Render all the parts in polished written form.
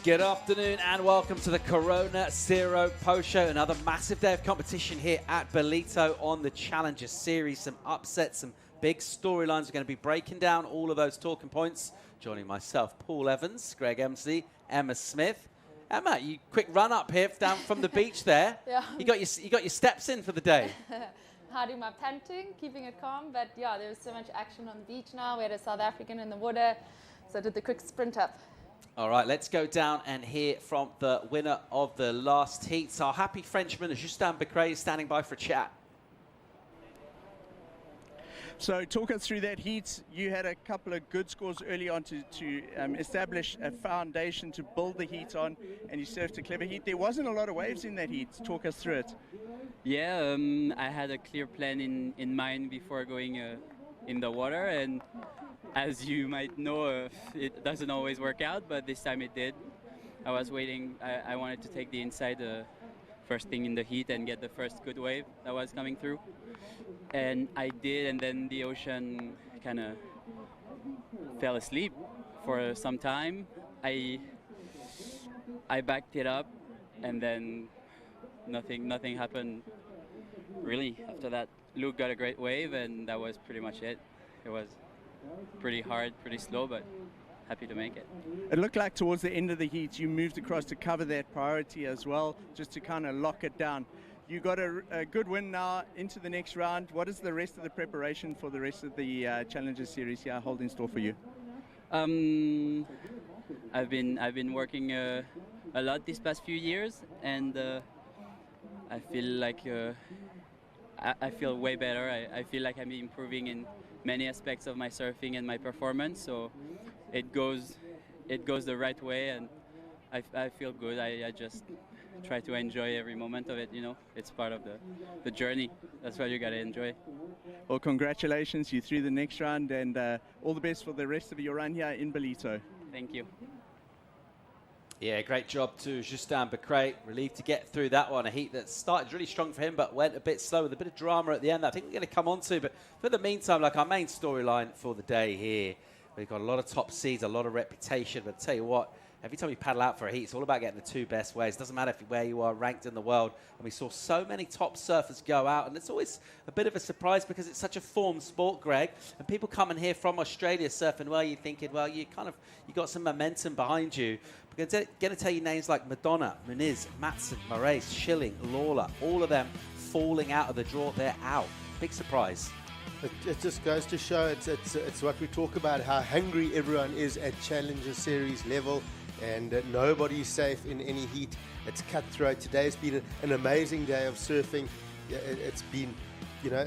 Good afternoon and welcome to the Corona Cero post show. Another massive day of competition here at Ballito on the Challenger Series. Some upsets, some big storylines. We're going to be breaking down all of those talking points. Joining myself, Paul Evans, Greg MC, Emma Smith. Emma, you quick run up here down from the beach there. Yeah. You got your steps in for the day. Harding my panting, keeping it calm, but yeah, there was so much action on the beach now. We had a South African in the water, so I did the quick sprint up. All right, let's go down and hear from the winner of the last heats. Our happy Frenchman, Justin Bcra, is standing by for a chat. So talk us through that heat. You had a couple of good scores early on to establish a foundation to build the heat on, and you surfed a clever heat. There wasn't a lot of waves in that heat. Talk us through it. Yeah, I had a clear plan in mind before going in the water, and as you might know, it doesn't always work out, but this time it did. I was waiting. I wanted to take the inside first thing in the heat and get the first good wave that was coming through. And I did, and then the ocean kind of fell asleep for some time. I backed it up, and then nothing happened really after that. Luke got a great wave, and that was pretty much it. It was pretty hard, pretty slow, but happy to make it. It looked like towards the end of the heat you moved across to cover that priority as well, just to kind of lock it down. You got a good win now into the next round. What is the rest of the preparation for the rest of the Challenger Series here hold in store for you? I've been working a lot these past few years, and I feel like I feel way better. I feel like I'm improving in many aspects of my surfing and my performance, so it goes the right way, and I feel good. I just try to enjoy every moment of it, you know. It's part of the journey. That's what you got to enjoy. Well, congratulations. You through the next round, and all the best for the rest of your run here in Ballito. Thank you. Yeah, great job to Justin Bcra. Relieved to get through that one. A heat that started really strong for him, but went a bit slow with a bit of drama at the end. I think we're going to come on to, but for the meantime, like our main storyline for the day here, we've got a lot of top seeds, a lot of reputation. But I'll tell you what, every time you paddle out for a heat, it's all about getting the two best waves. It doesn't matter where you are ranked in the world. And we saw so many top surfers go out, and it's always a bit of a surprise because it's such a formed sport, Greg. And people coming here from Australia surfing, well, you're thinking, well, you got some momentum behind you. We're going to tell you names like Madonna, Muniz, Matson, Moraes, Schilling, Lawler, all of them falling out of the draw. They're out. Big surprise. It just goes to show it's what we talk about, how hungry everyone is at Challenger Series level, and nobody's safe in any heat. It's cutthroat. Today's been an amazing day of surfing. It's been,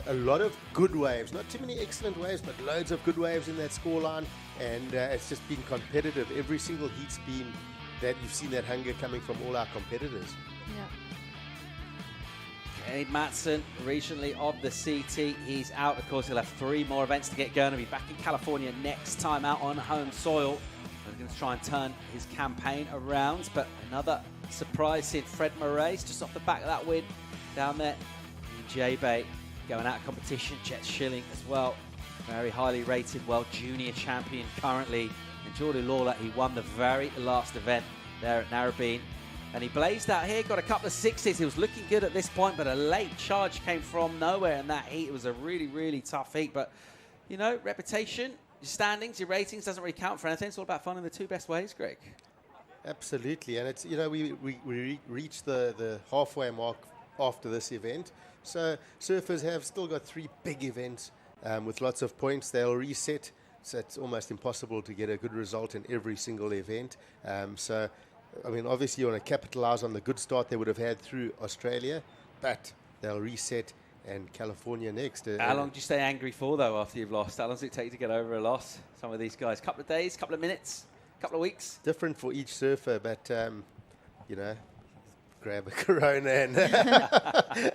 a lot of good waves. Not too many excellent waves, but loads of good waves in that scoreline, and it's just been competitive. Every single heat's been that you've seen that hunger coming from all our competitors. Yeah. Okay, Matson, recently of the CT, he's out. Of course, he'll have 3 more events to get going. He'll be back in California next time out on home soil. He's going to try and turn his campaign around. But another surprise in Fred Moraes, just off the back of that win down there in J-Bay, going out of competition. Jet Schilling as well, very highly rated world junior champion currently. And Jordan Lawler, he won the very last event there at Narrabeen. And he blazed out here, got a couple of 60s. He was looking good at this point, but a late charge came from nowhere in that heat. It was a really, really tough heat. But, reputation, your standings, your ratings doesn't really count for anything. It's all about finding the 2 best ways, Greg. Absolutely. And it's, we reached the halfway mark after this event. So surfers have still got 3 big events with lots of points. They'll reset. So it's almost impossible to get a good result in every single event. Obviously you want to capitalize on the good start they would have had through Australia, but they'll reset, and California next. How long do you stay angry for, though, after you've lost? How long does it take to get over a loss? Some of these guys, couple of days, couple of minutes, couple of weeks? Different for each surfer, but, grab a Corona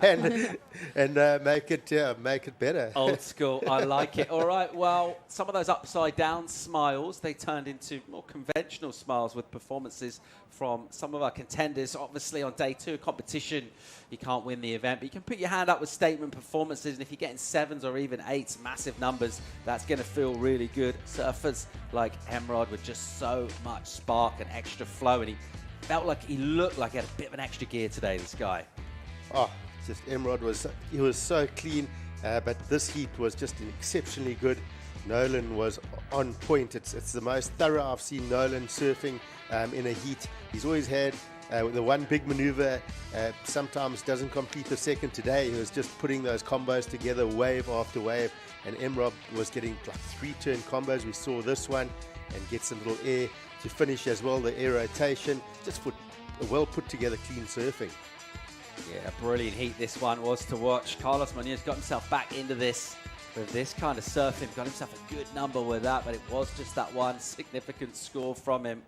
and make it better. Old school, I like it. All right, well, some of those upside down smiles, they turned into more conventional smiles with performances from some of our contenders. Obviously, on day 2 of competition, you can't win the event, but you can put your hand up with statement performances, and if you're getting 7s or even 8s, massive numbers, that's going to feel really good. Surfers like Emrod with just so much spark and extra flow, and he felt like he looked like he had a bit of an extra gear today, this guy. Oh, just Emrod was so clean, but this heat was just exceptionally good. Nolan was on point. It's the most thorough I've seen Nolan surfing in a heat. He's always had the one big maneuver, sometimes doesn't complete the second. Today he was just putting those combos together wave after wave, and Emrod was getting like 3-turn combos. We saw this one, and gets a little air to finish as well, the air rotation, just for a well put together clean surfing. Yeah, brilliant heat this one was to watch. Carlos Munoz got himself back into this with this kind of surfing, got himself a good number with that, but it was just that one significant score from him.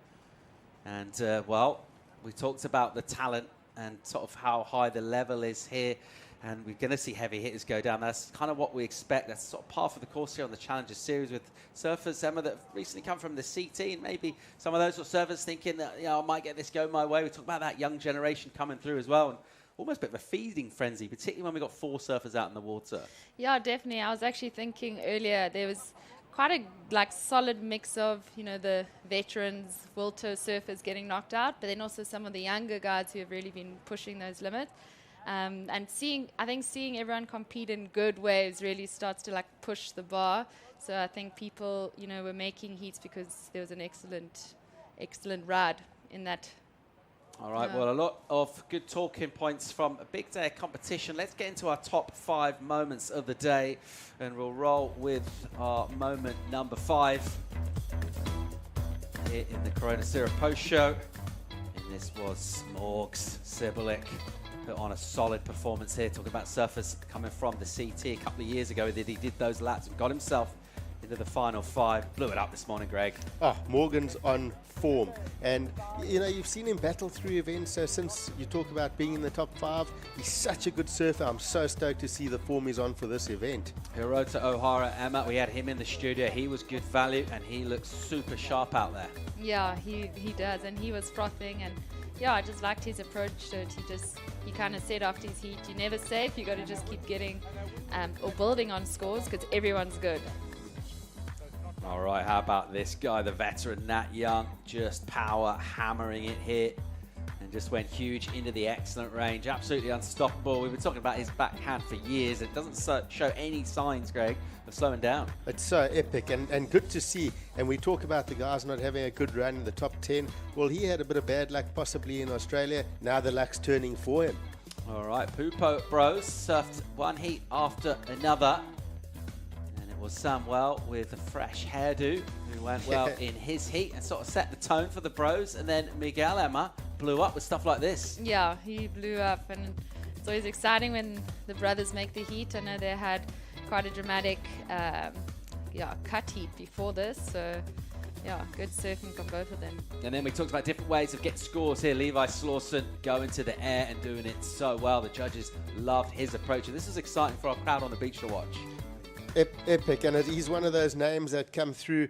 And well, we talked about the talent and sort of how high the level is here, and we're going to see heavy hitters go down. That's kind of what we expect. That's sort of par for the course here on the Challenger Series with surfers, Emma, that have recently come from the CT, and maybe some of those sort of surfers thinking that, you know, I might get this go my way. We talk about that young generation coming through as well, and almost a bit of a feeding frenzy, particularly when we got 4 surfers out in the water. Yeah, definitely. I was actually thinking earlier there was quite a solid mix of, you know, the veterans, Wilto surfers getting knocked out, but then also some of the younger guys who have really been pushing those limits. And seeing everyone compete in good waves really starts to push the bar. So I think people, you know, were making heats because there was an excellent ride in that. All right, well, a lot of good talking points from a big day of competition. Let's get into our top 5 moments of the day, and we'll roll with our moment number 5 here in the Corona Cero post show. And this was Smorgs Cibilic. Put on a solid performance here, talking about surfers coming from the CT a couple of years ago. He did those laps and got himself into the final 5. Blew it up this morning, Greg. Oh, Morgan's on form, and you know, you've seen him battle through events. So since you talk about being in the top 5, he's such a good surfer. I'm so stoked to see the form he's on for this event. Hiroto, Ohhara, Emma, we had him in the studio. He was good value, and he looks super sharp out there. Yeah, he does, and he was frothing, and yeah, I just liked his approach to it. He kind of said after his heat, you're never safe. You got to just keep getting or building on scores because everyone's good. All right, how about this guy, the veteran Nat Young, just power hammering it here, and just went huge into the excellent range. Absolutely unstoppable. We've been talking about his backhand for years. It doesn't show any signs, Greg, of slowing down. It's so epic and good to see. And we talk about the guys not having a good run in the top 10. Well, he had a bit of bad luck possibly in Australia. Now the luck's turning for him. All right, Pupo Bros surfed one heat after another. Was Samuel with a fresh hairdo who went well in his heat and sort of set the tone for the bros, and then Miguel, Emma, blew up with stuff like this. Yeah, he blew up, and it's always exciting when the brothers make the heat. I know they had quite a dramatic cut heat before this, so yeah, good surfing from both of them. And then we talked about different ways of getting scores here. Levi Slawson going to the air and doing it so well. The judges loved his approach, and this is exciting for our crowd on the beach to watch. Epic, and he's one of those names that come through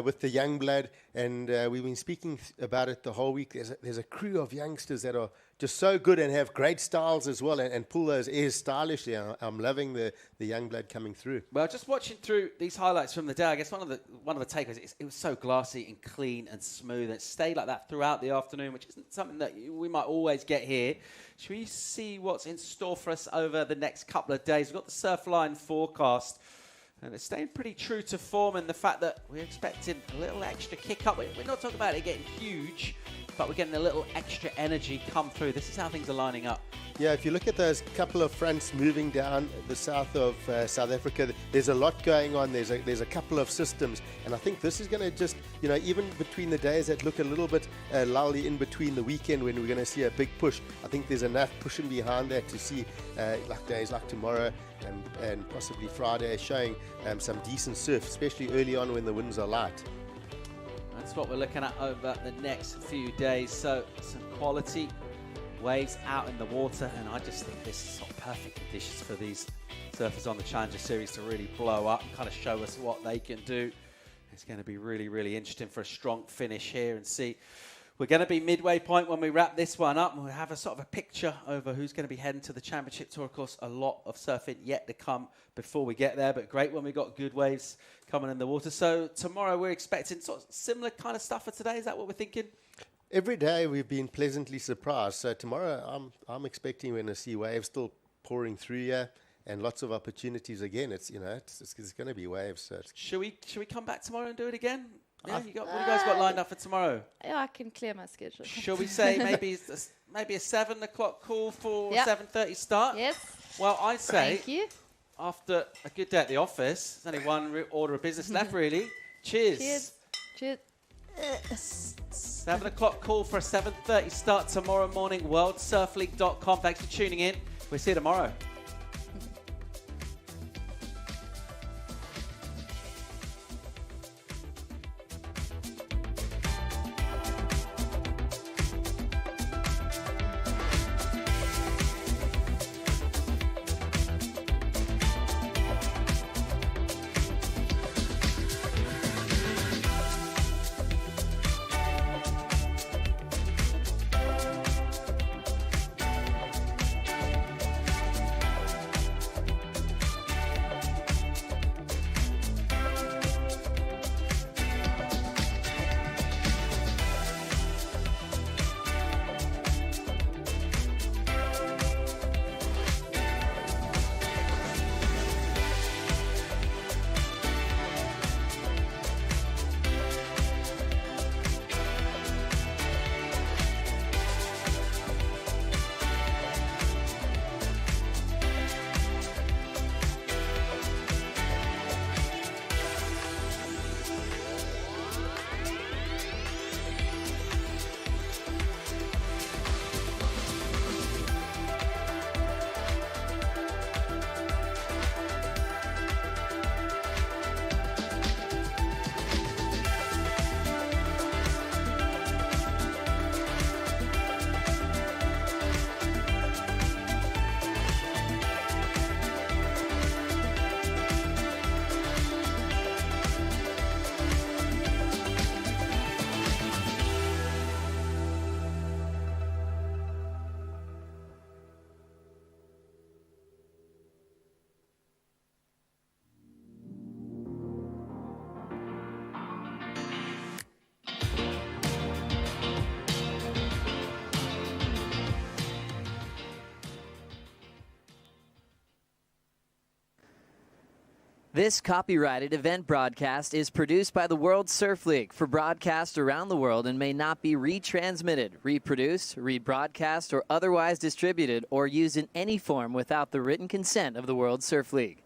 with the young blood, and we've been speaking about it the whole week. There's a crew of youngsters that are just so good and have great styles as well, and pull those airs stylishly. I'm loving the young blood coming through. Well, just watching through these highlights from the day, I guess one of the takeaways, it was so glassy and clean and smooth, and it stayed like that throughout the afternoon, which isn't something that we might always get here. Should we see what's in store for us over the next couple of days? We've got the Surfline forecast. And it's staying pretty true to form, and the fact that we're expecting a little extra kick up. We're not talking about it getting huge, but we're getting a little extra energy come through. This is how things are lining up. Yeah, if you look at those couple of fronts moving down the south of South Africa, there's a lot going on. There's a couple of systems, and I think this is going to just, you know, even between the days that look a little bit lully in between the weekend when we're going to see a big push, I think there's enough pushing behind that to see like days like tomorrow and possibly Friday showing some decent surf, especially early on when the winds are light. That's what we're looking at over the next few days. So some quality waves out in the water, and I just think this is sort of perfect conditions for these surfers on the Challenger Series to really blow up and kind of show us what they can do. It's going to be really, really interesting for a strong finish here and see. We're going to be midway point when we wrap this one up, and we'll have a sort of a picture over who's going to be heading to the Championship Tour. Of course, a lot of surfing yet to come before we get there, but great when we got good waves coming in the water. So tomorrow we're expecting sort of similar kind of stuff for today. Is that what we're thinking? Every day we've been pleasantly surprised. So tomorrow I'm expecting we're going to see waves still pouring through here and lots of opportunities again. It's going to be waves. So should we come back tomorrow and do it again? Yeah, what do you guys got lined up for tomorrow? Yeah, I can clear my schedule. Shall we say maybe a 7 o'clock call for 7:30 start? Yes. Well, I say Thank you. after a good day at the office, there's only one order of business left, really. Cheers. Cheers. Cheers. 7 o'clock call for a 7:30 start tomorrow morning. WorldSurfLeague.com. Thanks for tuning in. We'll see you tomorrow. This copyrighted event broadcast is produced by the World Surf League for broadcast around the world and may not be retransmitted, reproduced, rebroadcast, or otherwise distributed or used in any form without the written consent of the World Surf League.